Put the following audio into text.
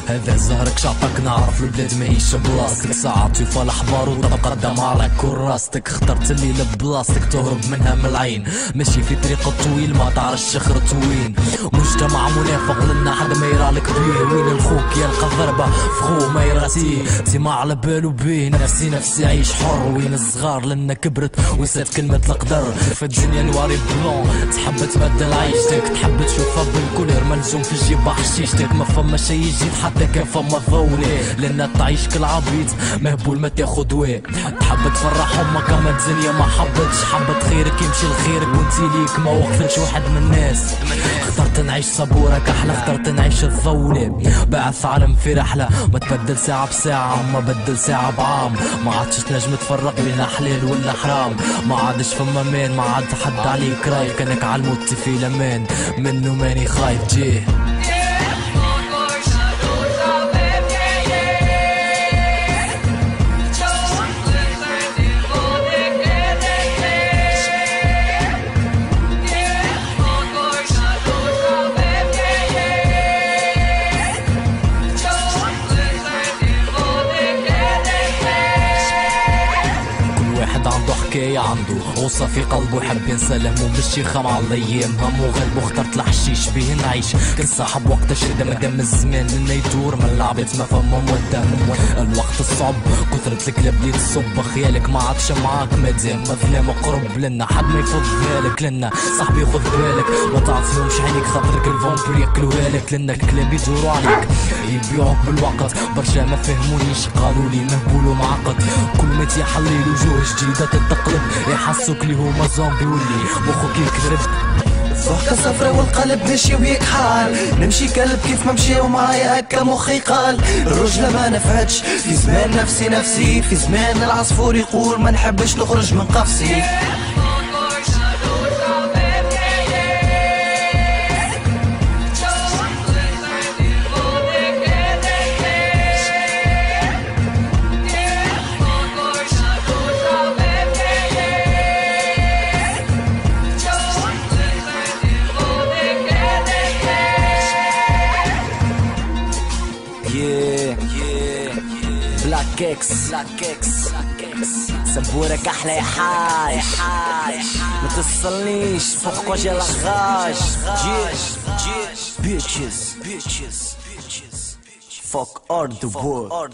هذا زهرك شعطك نعرف البلاد ماهيش بلاصتك، ساعات يفا الحبار وتقدم على كراستك، اخترت الليل بلاصتك تهرب منها من العين، ماشي في طريق طويل ما تعرفش خرت وين، مجتمع منافق لنا حد ما يرالك بيه، وين الخوك يلقى ضربة فخو ما يراسيه، تي ما على بالو بيه، نفسي عيش حر، وين الصغار لنا كبرت وسات كلمة القدر، في الدنيا نواري بلون تحب تبدل عيشتك، تحب تشوفها بالكولير ملزوم في الجيب حشيشتك، ما فما شي يجي حتى كان فما ضولي، لان تعيش كالعبيط مهبول ما تاخد وين، تحب تفرح امك اما الدنيا ما حبتش، حبت خيرك يمشي لخيرك وانت ليك ما وقفتش واحد من الناس، اخترت نعيش صبورك احلى، اخترت نعيش الضولي، بعث عالم في رحلة ما تبدل ساعة بساعة، ما بدل ساعة بعام، ما عادش تنجم تفرق بين حلال ولا حرام، ما عادش فما مان، ما عاد حد عليك رايف، كانك عالموت في الامان منه ماني خايف جيه. عنده غصة في قلبه يحب ينسى همه مش يخام على الايام، همه غلبه اخترت الحشيش بيه نعيش، كل صاحب وقت شدة مادام الزمان لنا يدور من لعبة ما فما مودة، الوقت الصعب كثرة الكلاب اللي تصب خيالك ما عادش معاك مادام مظلم قرب لنا، حد ما يفض بالك لنا صاحبي خذ بالك ما تعطيهمش عينيك خاطرك الفامبر ياكلوها لك، لنا الكلاب يدوروا عليك يبيعوك بالوقت، برشا ما فهمونيش قالوا لي مهبول ومعقد، كل ما تيحلي وجوه جديدة تتقلب يحسوك لي هما زومبي واللي مخك يكذب، الضحكة صفرا والقلب ماشي وياك حال، نمشي كلب كيف ما مشي ومعايا هكا مخي قال، الرجلة ما نفعتش في زمان نفسي في زمان العصفور يقول ما نحبش نخرج من قفصي. بلاك اكس سبورك احلى يا حاج، ما تصلنيش فوق وجه الغاج، bitches fuck all the world.